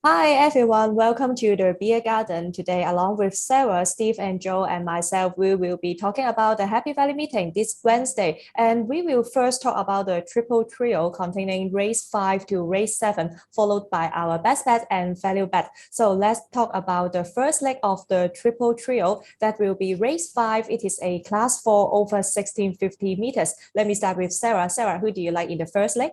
Hi everyone, welcome to the Beer Garden. Today, along with Sarah, Steve, and Joe, and myself, we will be talking about the Happy Valley meeting this Wednesday. And we will first talk about the triple trio containing race 5 to race 7, followed by our best bet and value bet. So let's talk about the first leg of the triple trio. That will be race 5. It is a class 4 over 1650 meters. Let me start with Sarah. Sarah, who do you like in the first leg?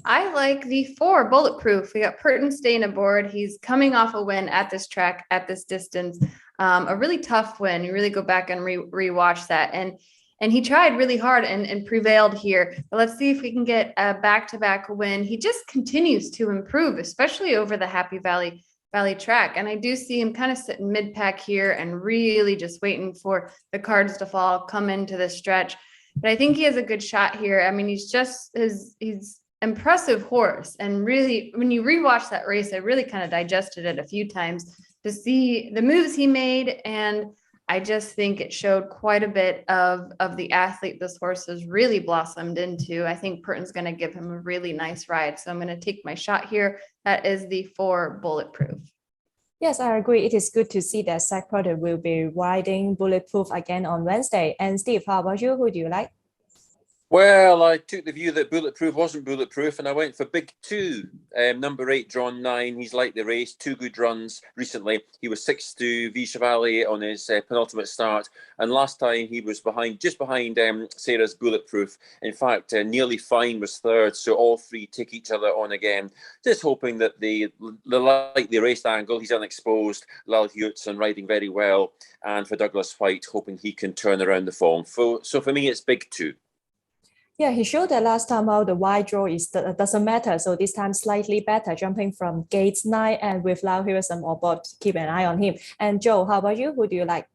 I like the 4 Bulletproof. We got Purton staying aboard. He's coming off a win at this track, at this distance. A really tough win. You really go back and rewatch that. And he tried really hard and prevailed here. But let's see if we can get a back-to-back win. He just continues to improve, especially over the Happy Valley track. And I do see him kind of sitting mid-pack here and really just waiting for the cards to fall, come into the stretch. But I think he has a good shot here. I mean, he's impressive horse, and really when you rewatch that race, I really kind of digested it a few times to see the moves he made, and I just think it showed quite a bit of the athlete this horse has really blossomed into. I think Purton's going to give him a really nice ride, so I'm going to take my shot here. That is the 4 Bulletproof. Yes, I agree. It is good to see that Zach Purton will be riding Bulletproof again on Wednesday. And Steve, how about you? Who do you like? Well, I took the view that Bulletproof wasn't bulletproof, and I went for Big Two. Number 8, Drawn 9. He's liked the race. 2 good runs recently. He was 6th to V Chevalier on his penultimate start, and last time he was just behind Sarah's Bulletproof. In fact, Nearly Fine was 3rd, so all 3 take each other on again. Just hoping that they like the race angle. He's unexposed. Lal Hewitson riding very well, and for Douglas White, hoping he can turn around the form. So for me, it's Big Two. Yeah, he showed that last time how the wide draw doesn't matter. So this time slightly better, jumping from gates 9 and with Lau Harrison on board. Keep an eye on him. And Joe, how about you? Who do you like?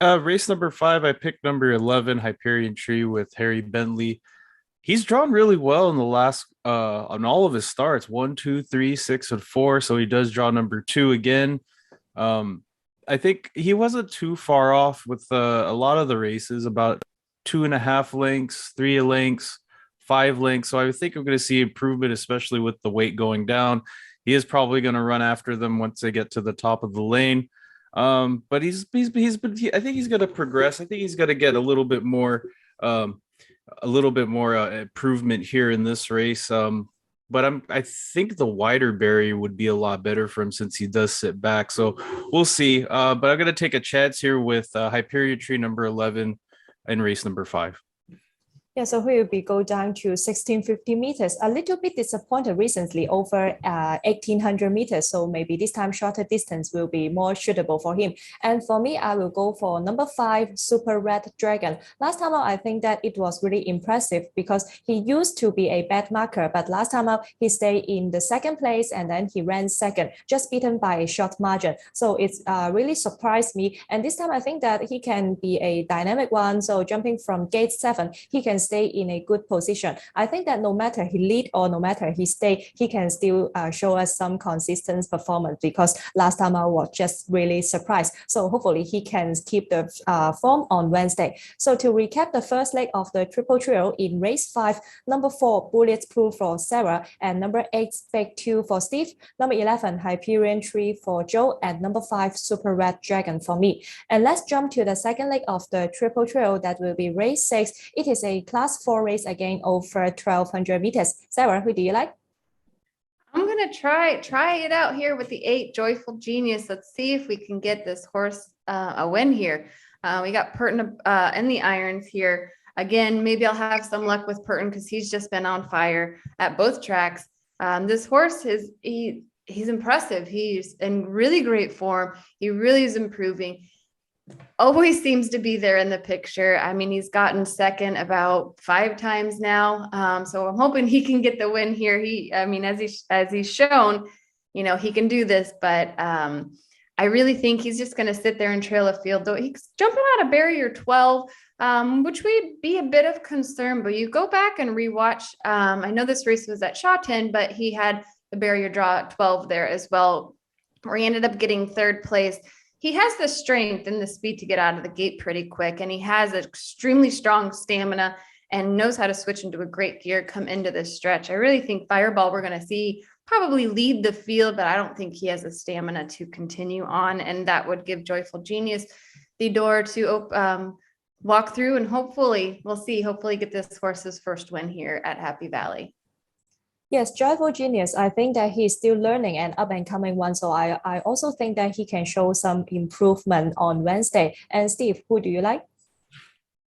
Race number 5, I picked number 11, Hyperion Tree with Harry Bentley. He's drawn really well in the last on all of his starts, 1, 2, 3, 6, and 4. So he does draw number 2 again. I think he wasn't too far off with a lot of the races, about 2.5 lengths, 3 lengths, 5 lengths. So I think I'm going to see improvement, especially with the weight going down. He is probably going to run after them once they get to the top of the lane. But I think he's going to progress. I think he's going to get a little bit more improvement here in this race. But I think the wider barrier would be a lot better for him since he does sit back. So we'll see. But I'm going to take a chance here with Hyperion Tree number 11 in race number 5. Yeah, so here we go down to 1650 meters. A little bit disappointed recently over 1800 meters. So maybe this time shorter distance will be more suitable for him. And for me, I will go for number 5, Super Red Dragon. Last time out, I think that it was really impressive because he used to be a bad marker, but last time out, he stayed in the 2nd place and then he ran 2nd, just beaten by a short margin. So it's really surprised me. And this time, I think that he can be a dynamic one. So jumping from gate 7, he can stay in a good position. I think that no matter he lead or no matter he stay, he can still show us some consistent performance because last time I was just really surprised. So hopefully he can keep the form on Wednesday. So to recap the first leg of the triple trio in race 5, number 4, Bulletproof for Sarah, and number 8, Big 2 for Steve, number 11, Hyperion Tree for Joe, and number 5, Super Red Dragon for me. And let's jump to the second leg of the triple trio. That will be race 6. It is a class 4 race again over 1200 meters. Sarah, who do you like? I'm going to try it out here with the 8, Joyful Genius. Let's see if we can get this horse a win here. We got Purton in the irons here. Again, maybe I'll have some luck with Purton because he's just been on fire at both tracks. This horse he's impressive. He's in really great form. He really is improving. Always seems to be there in the picture. I mean, he's gotten 2nd about 5 times now. So I'm hoping he can get the win here. As he's shown, he can do this, but I really think he's just going to sit there and trail a field, though he's jumping out of barrier 12, which would be a bit of concern, but you go back and rewatch. I know this race was at Charene, but he had the barrier draw at 12 there as well, where he ended up getting 3rd place. He has the strength and the speed to get out of the gate pretty quick, and he has extremely strong stamina and knows how to switch into a great gear, come into this stretch. I really think Fireball we're going to see probably lead the field, but I don't think he has the stamina to continue on. And that would give Joyful Genius the door to walk through, and hopefully get this horse's first win here at Happy Valley. Yes, Joyful Genius, I think that he's still learning and up and coming one. So I also think that he can show some improvement on Wednesday. And Steve, who do you like?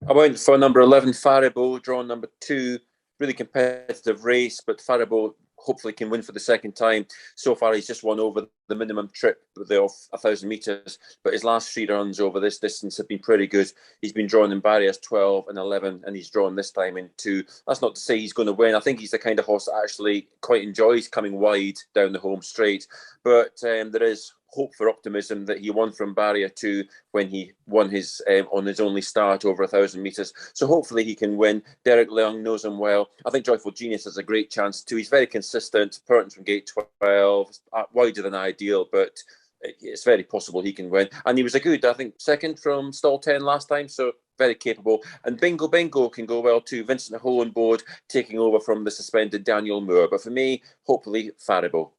I went for number 11, Faribault, drawn number 2. Really competitive race, but Faribault hopefully can win for the second time. So far, he's just won over the minimum trip of 1,000 metres, but his last 3 runs over this distance have been pretty good. He's been drawn in barriers 12 and 11, and he's drawn this time in 2. That's not to say he's going to win. I think he's the kind of horse that actually quite enjoys coming wide down the home straight, but there is hope for optimism that he won from barrier 2 when he won his on his only start over 1,000 metres. So hopefully he can win. Derek Leung knows him well. I think Joyful Genius has a great chance too. He's very consistent. Purton from gate 12, wider than ideal, but it's very possible he can win. And he was a good, I think, second from stall 10 last time, so very capable. And Bingo Bingo can go well too. Vincent Hohenboard taking over from the suspended Daniel Moore. But for me, hopefully Faribault.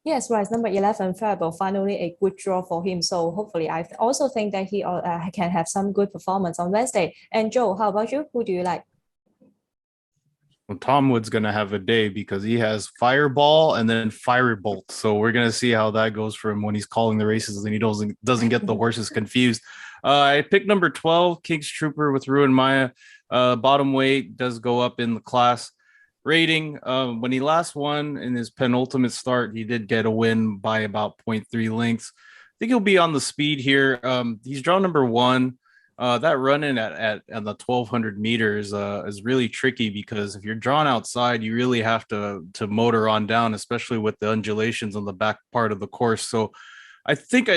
Yes, right. Number 11, Faribault, finally a good draw for him. So hopefully, I also think that he can have some good performance on Wednesday. And Joe, how about you? Who do you like? Well, Tom Wood's going to have a day because he has Fireball and then Firebolt. So we're going to see how that goes for him when he's calling the races and he doesn't get the horses confused. I picked number 12, King's Trooper with Ruin Maya. Bottom weight does go up in the class rating. When he last won in his penultimate start, he did get a win by about 0.3 lengths. I think he'll be on the speed here. He's drawn number 1. That run in at the 1,200 meters is really tricky because if you're drawn outside, you really have to motor on down, especially with the undulations on the back part of the course. So I think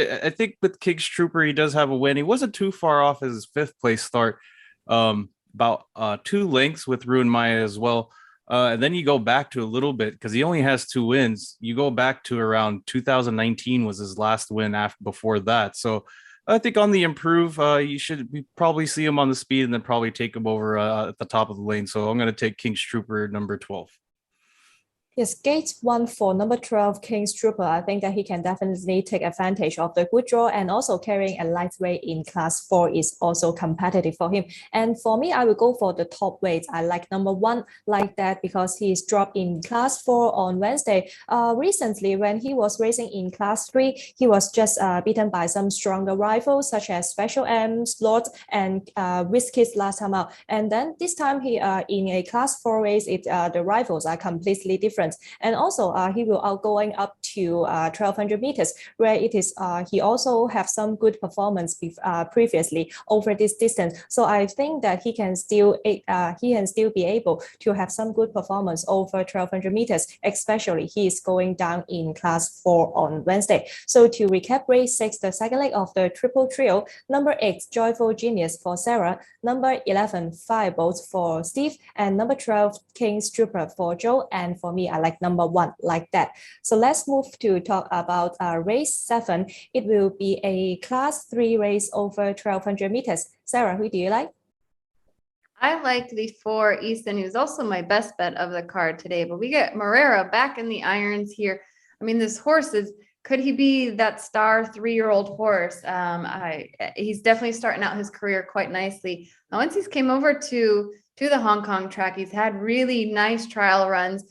with King's Trooper, he does have a win. He wasn't too far off his 5th place start, about 2 lengths with Ruin Maya as well. And then you go back to a little bit because he only has 2 wins. You go back to around 2019 was his last win before that. So I think on the improve, we probably see him on the speed and then probably take him over at the top of the lane. So I'm going to take King's Trooper number 12. Yes, gate 1 for number 12, King's Trooper. I think that he can definitely take advantage of the good draw, and also carrying a lightweight in class 4 is also competitive for him. And for me, I will go for the top weight. I like number 1 like that because he's dropped in class 4 on Wednesday. Recently, when he was racing in class 3, he was just beaten by some stronger rivals such as Special M, Slot, and Whiskies last time out. And then this time he in a class 4 race, the rivals are completely different. And also he will outgoing up to 1,200 meters, where it is he also have some good performance previously over this distance. So I think that he can still be able to have some good performance over 1,200 meters, especially he is going down in class 4 on Wednesday. So to recap, race 6, the second leg of the triple trio: number 8, Joyful Genius for Sara, number 11, Firebolt for Steve, and number 12, King's Trooper for Joe. And for me, I like number 1 like that. So let's move to talk about race 7. It will be a class 3 race over 1,200 meters. Sarah, who do you like? I like the 4, Easton, who's also my best bet of the card today. But we get Moreira back in the irons here. I mean, this horse could he be that star 3-year-old horse? He's definitely starting out his career quite nicely. Now, once he's came over to the Hong Kong track, he's had really nice trial runs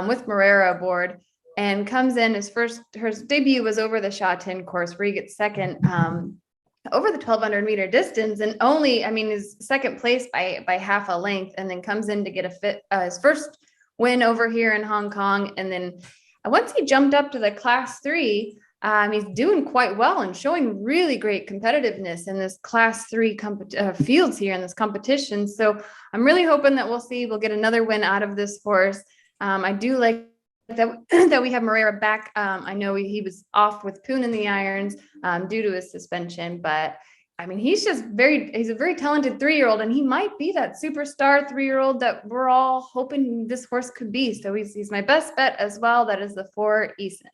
with Moreira aboard, and comes in her debut was over the Sha Tin course, where he gets second over the 1,200 meter distance, and is second place by half a length, and then comes in to get his first win over here in Hong Kong. And then once he jumped up to the class 3, he's doing quite well and showing really great competitiveness in this class 3 fields here in this competition. So I'm really hoping that we'll get another win out of this horse. I do like that we have Moreira back. I know he was off with Poon in the irons due to his suspension, but I mean, he's a very talented 3-year-old, and he might be that superstar 3-year-old that we're all hoping this horse could be. So he's my best bet as well. That is the 4, Eason.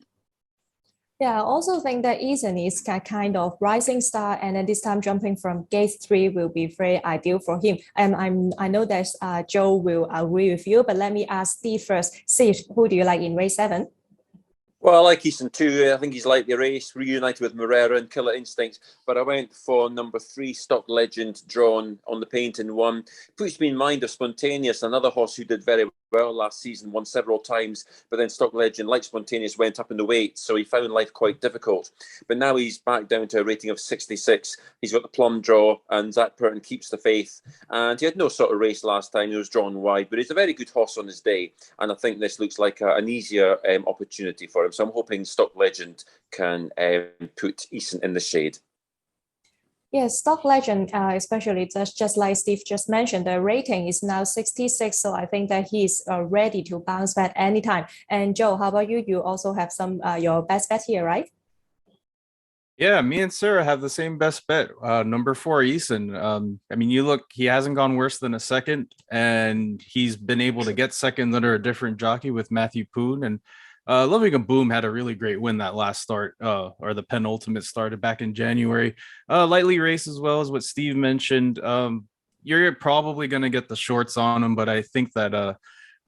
Yeah, I also think that Ethan is a kind of rising star, and at this time jumping from gate 3 will be very ideal for him. And I know that Joe will agree with you, but let me ask Steve first. Steve, who do you like in race 7? Well, I like Easton too. I think he's like the race, reunited with Morera and Killer Instinct. But I went for number 3, Stock Legend, drawn on the paint in 1. Puts me in mind of Spontaneous, another horse who did very well last season, won several times. But then Stock Legend, like Spontaneous, went up in the weight, so he found life quite difficult. But now he's back down to a rating of 66. He's got the plum draw, and Zach Purton keeps the faith. And he had no sort of race last time. He was drawn wide, but he's a very good horse on his day. And I think this looks like an easier opportunity for him. So I'm hoping Stock Legend can put Easton in the shade. Yes, Stock Legend, especially just like Steve just mentioned, the rating is now 66. So I think that he's ready to bounce back anytime. And Joe, how about you? You also have some your best bet here, right? Yeah, me and Sarah have the same best bet. Number 4, Easton. I mean, you look, he hasn't gone worse than a second, and he's been able to get second under a different jockey with Matthew Poon. And Loving a Boom had a really great win that last start, or the penultimate started back in January. Lightly race as well as what Steve mentioned. You're probably going to get the shorts on him, but I think that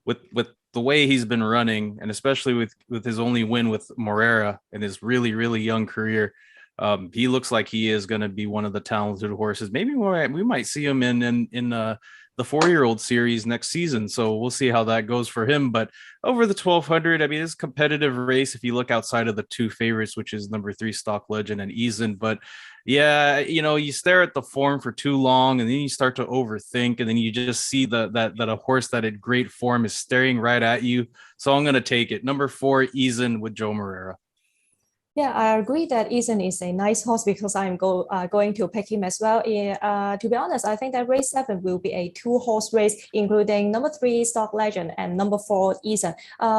with the way he's been running, and especially with his only win with Morera in his really, really young career, he looks like he is going to be one of the talented horses. Maybe we might see him in the 4-year-old series next season. So we'll see how that goes for him. But over the 1200, I mean, it's a competitive race if you look outside of the 2 favorites, which is number 3, Stock Legend, and Eason. But yeah, you know, you stare at the form for too long, and then you start to overthink, and then you just see that a horse that in great form is staring right at you. So I'm going to take it. Number 4, Eason with Joe Morera. Yeah, I agree that Eason is a nice horse because I'm going to pick him as well. To be honest, I think that race 7 will be a 2-horse race, including number 3, Stock Legend, and number 4, Eason.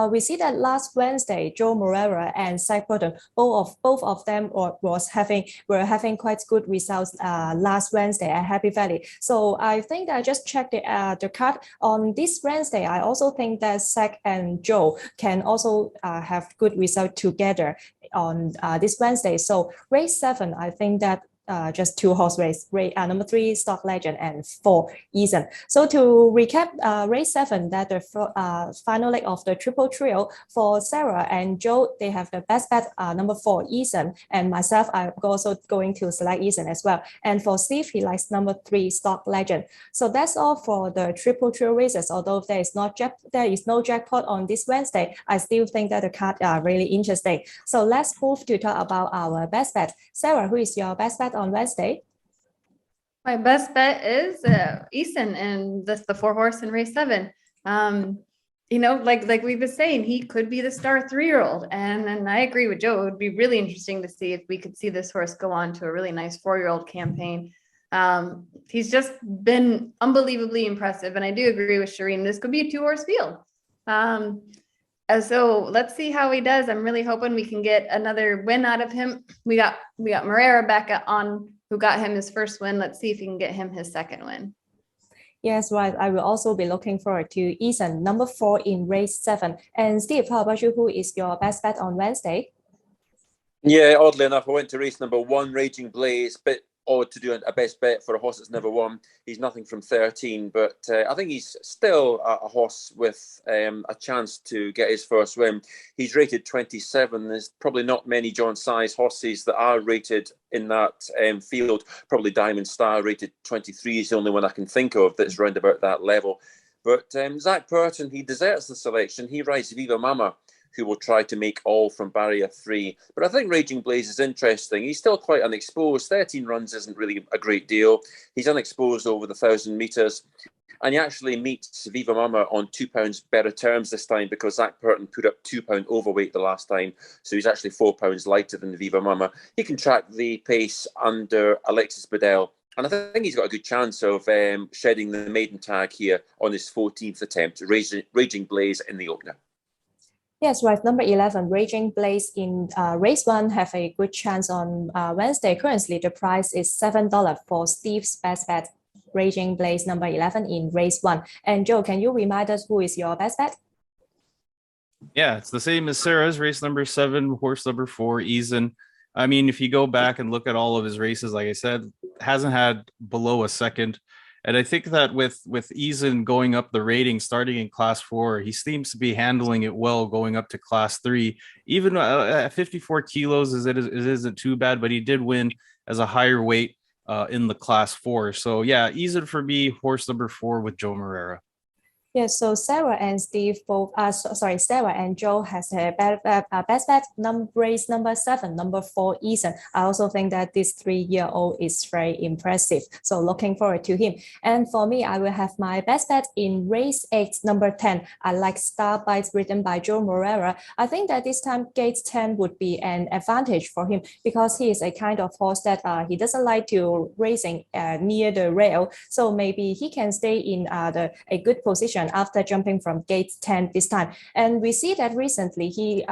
We see that last Wednesday, Joe Morera and Zach Purton, both of them were having quite good results last Wednesday at Happy Valley. So I think I just checked the card on this Wednesday. I also think that Zach and Joe can also have good results together on this Wednesday. So race 7, I think that just 2-horse race, number 3, Stock Legend, and 4, Eason. So to recap, race 7, that the final leg of the triple trio for Sara and Joe, they have the best bet, number 4, Eason, and myself, I'm also going to select Eason as well. And for Steve, he likes number 3, Stock Legend. So that's all for the triple trio races. Although there is no jackpot on this Wednesday, I still think that the cards are really interesting. So let's move to talk about our best bet. Sara, who is your best bet on Wednesday? My best bet is Easton, and that's the 4-horse in race 7. You know, like we were saying, he could be the star 3-year-old, and I agree with Joe. It would be really interesting to see if we could see this horse go on to a really nice 4-year-old campaign. He's just been unbelievably impressive, and I do agree with Charene. This could be a 2-horse field. So let's see how he does. I'm really hoping we can get another win out of him. We got Morera back on, who got him his first win. Let's see if we can get him his second win. Yes, right. I will also be looking forward to Eason, number 4 in race 7. And Steve, how about you? Who is your best bet on Wednesday? Yeah, oddly enough, I went to race number 1, Raging Blaze, but odd to do a best bet for a horse that's never won. He's nothing from 13, but I think he's still a horse with a chance to get his first win. He's rated 27. There's probably not many John Size horses that are rated in that field. Probably Diamond Star rated 23 is the only one I can think of that's round about that level. But Zach Purton, he deserts the selection. He rides Viva Mama, who will try to make all from barrier 3. But I think Raging Blaze is interesting. He's still quite unexposed. 13 runs isn't really a great deal. He's unexposed over the 1,000 metres. And he actually meets Viva Mama on £2 better terms this time, because Zach Purton put up £2 overweight the last time. So he's actually £4 lighter than Viva Mama. He can track the pace under Alexis Bedell. And I think he's got a good chance of shedding the maiden tag here on his 14th attempt, Raging Blaze in the opener. Yes, right. Number 11, Raging Blaze in race 1 have a good chance on Wednesday. Currently, the price is $7 for Steve's best bet, Raging Blaze number 11 in race 1. And Joe, can you remind us who is your best bet? Yeah, it's the same as Sarah's race number 7, horse number 4, Eason. I mean, if you go back and look at all of his races, like I said, hasn't had below a second. And I think that with Eason going up the rating, starting in class 4, he seems to be handling it well going up to class 3. Even at 54 kilos, it isn't too bad, but he did win as a higher weight in the class 4. So yeah, Eason for me, horse number 4 with Joe Morera. Yes, so Sarah and Steve both, Sarah and Joe has a best bet race number 7, number 4, Eason. I also think that this 3-year-old is very impressive. So looking forward to him. And for me, I will have my best bet in race 8, number 10. I like Star Bites ridden by Joe Morera. I think that this time gate 10 would be an advantage for him because he is a kind of horse that he doesn't like to racing near the rail. So maybe he can stay in a good position after jumping from gate 10 this time. And we see that recently he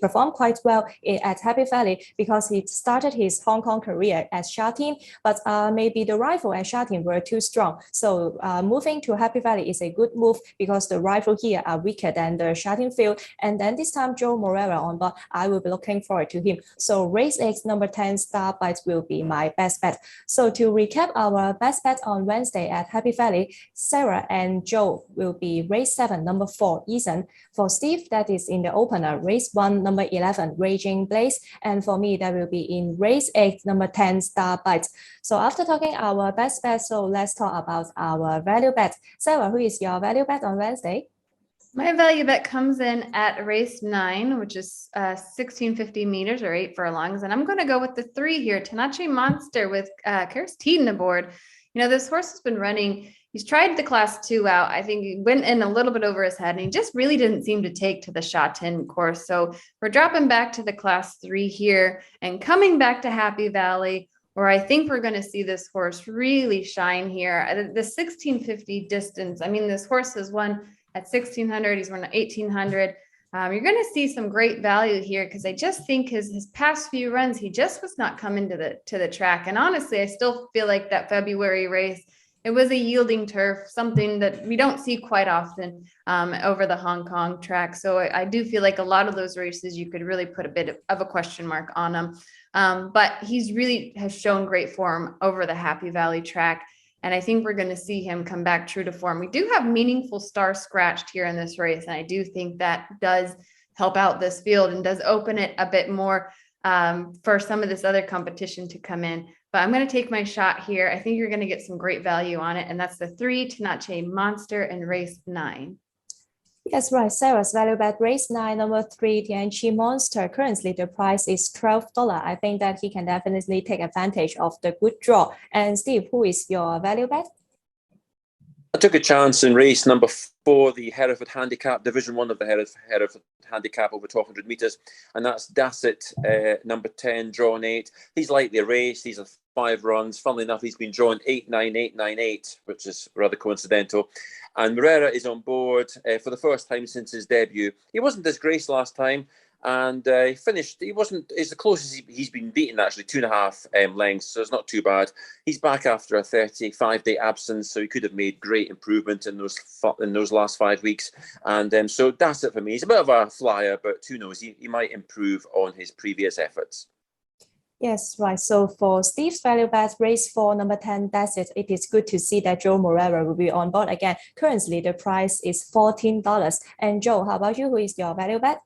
performed quite well at Happy Valley because he started his Hong Kong career as Charene, but maybe the rival and Charene were too strong. So moving to Happy Valley is a good move because the rival here are weaker than the Charene field. And then this time Joe Morera on board, I will be looking forward to him. So race 8, number 10, Star Bites will be my best bet. So to recap our best bet on Wednesday at Happy Valley, Sarah and Joe will be race 7, number 4, Eason. For Steve, that is in the opener, race 1, number 11, Raging Blaze. And for me, that will be in race 8, number 10, Star Bites. So after talking our best bet, so let's talk about our value bet. Sarah, who is your value bet on Wednesday? My value bet comes in at race 9, which is 1650 meters or 8 furlongs. And I'm going to go with the 3 here, Tenache Monster with Kirstine aboard. You know, this horse has been running. He's tried the class 2 out. I think he went in a little bit over his head and he just really didn't seem to take to the Charene course. So we're dropping back to the class 3 here and coming back to Happy Valley, where I think we're going to see this horse really shine here. The 1650 distance. I mean, this horse has won at 1600. He's won at 1800. You're going to see some great value here because I just think his past few runs, he just was not coming to the track. And honestly, I still feel like that February race, it was a yielding turf, something that we don't see quite often over the Hong Kong track. So I do feel like a lot of those races, you could really put a bit of a question mark on them. But he's really has shown great form over the Happy Valley track. And I think we're going to see him come back true to form. We do have meaningful stars scratched here in this race. And I do think that does help out this field and does open it a bit more for some of this other competition to come in. But I'm going to take my shot here. I think you're going to get some great value on it. And that's the 3, Tenache Monster in race 9. Yes, right. Sarah's value bet race 9, number 3, Tenache Monster. Currently, the price is $12. I think that he can definitely take advantage of the good draw. And Steve, who is your value bet? I took a chance in race number 4, the Hereford Handicap, Division 1 of the Hereford Handicap over 1200 metres. And that's Dasset, number 10, drawn 8. He's likely a race. These are 5 runs. Funnily enough, he's been drawn 89898, which is rather coincidental. And Morera is on board for the first time since his debut. He wasn't disgraced last time. And he finished, he wasn't, it's the closest he's been beaten, actually, 2.5 lengths, so it's not too bad. He's back after a 35-day absence, so he could have made great improvement in those last 5 weeks. And so that's it for me. He's a bit of a flyer, but who knows, he might improve on his previous efforts. Yes, right. So for Steve's value bet, race 4, number 10, that's it. It is good to see that Joe Morera will be on board again. Currently, the price is $14. And Joe, how about you? Who is your value bet?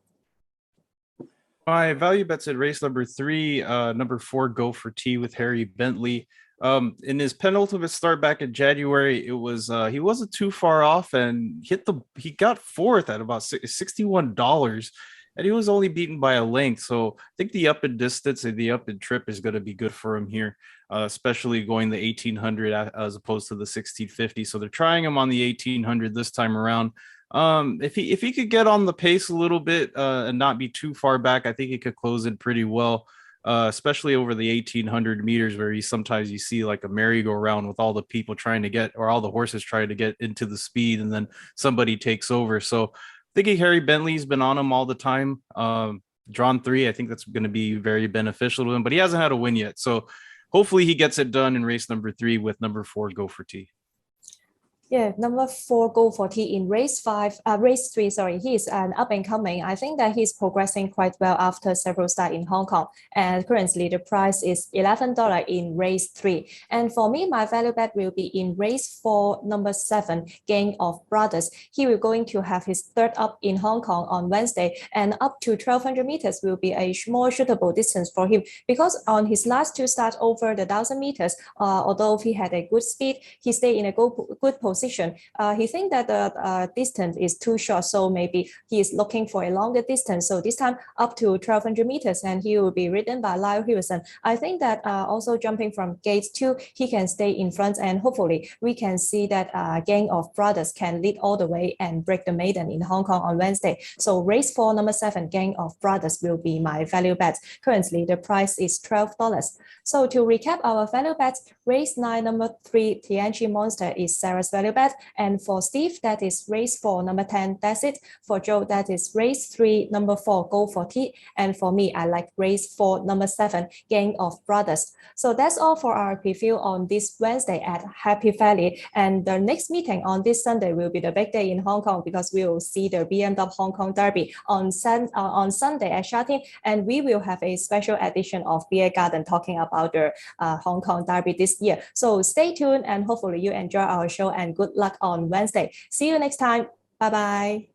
My value bets at race number 3, number 4, Go for T with Harry Bentley. In his penultimate start back in January, it was he wasn't too far off and he got 4th at about $61, and he was only beaten by a length. So I think the up and distance and the up and trip is going to be good for him here, especially going the 1800 as opposed to the 1650. So they're trying him on the 1800 this time around. If he could get on the pace a little bit and not be too far back, I think he could close in pretty well, especially over the 1800 meters where sometimes you see like a merry-go-round with all the people trying to get, or all the horses trying to get into the speed, and then somebody takes over. So thinking Harry Bentley's been on him all the time. Drawn 3, I think that's going to be very beneficial to him, but he hasn't had a win yet. So hopefully he gets it done in race number 3 with number 4, Go for T. Yeah, number 4, Go for T in race 3. Sorry, he is an up and coming. I think that he's progressing quite well after several starts in Hong Kong. And currently the price is $11 in race 3. And for me, my value bet will be in race 4, number 7, Gang of Brothers. He will going to have his third up in Hong Kong on Wednesday, and up to 1200 meters will be a more suitable distance for him, because on his last 2 starts over the 1000 meters, although he had a good speed, he stayed in a good position. He thinks that the distance is too short, so maybe he is looking for a longer distance. So this time up to 1200 meters, and he will be ridden by Lyle Hewison. I think that also jumping from gate 2, he can stay in front, and hopefully we can see that Gang of Brothers can lead all the way and break the maiden in Hong Kong on Wednesday. So race 4, number 7, Gang of Brothers will be my value bet. Currently the price is $12. So to recap our value bets, race 9, number 3, TNG Monster is Sarah's value bet. And for Steve, that is race 4, number 10, that's it. For Joe, that is race 3, number 4, Go for T. And for me, I like race 4, number 7, Gang of Brothers. So that's all for our preview on this Wednesday at Happy Valley. And the next meeting on this Sunday will be the big day in Hong Kong, because we will see the BMW Hong Kong Derby on Sunday at Charene. And we will have a special edition of Beer Garden talking about the Hong Kong Derby this year. So stay tuned, and hopefully you enjoy our show, and good luck on Wednesday. See you next time. Bye-bye.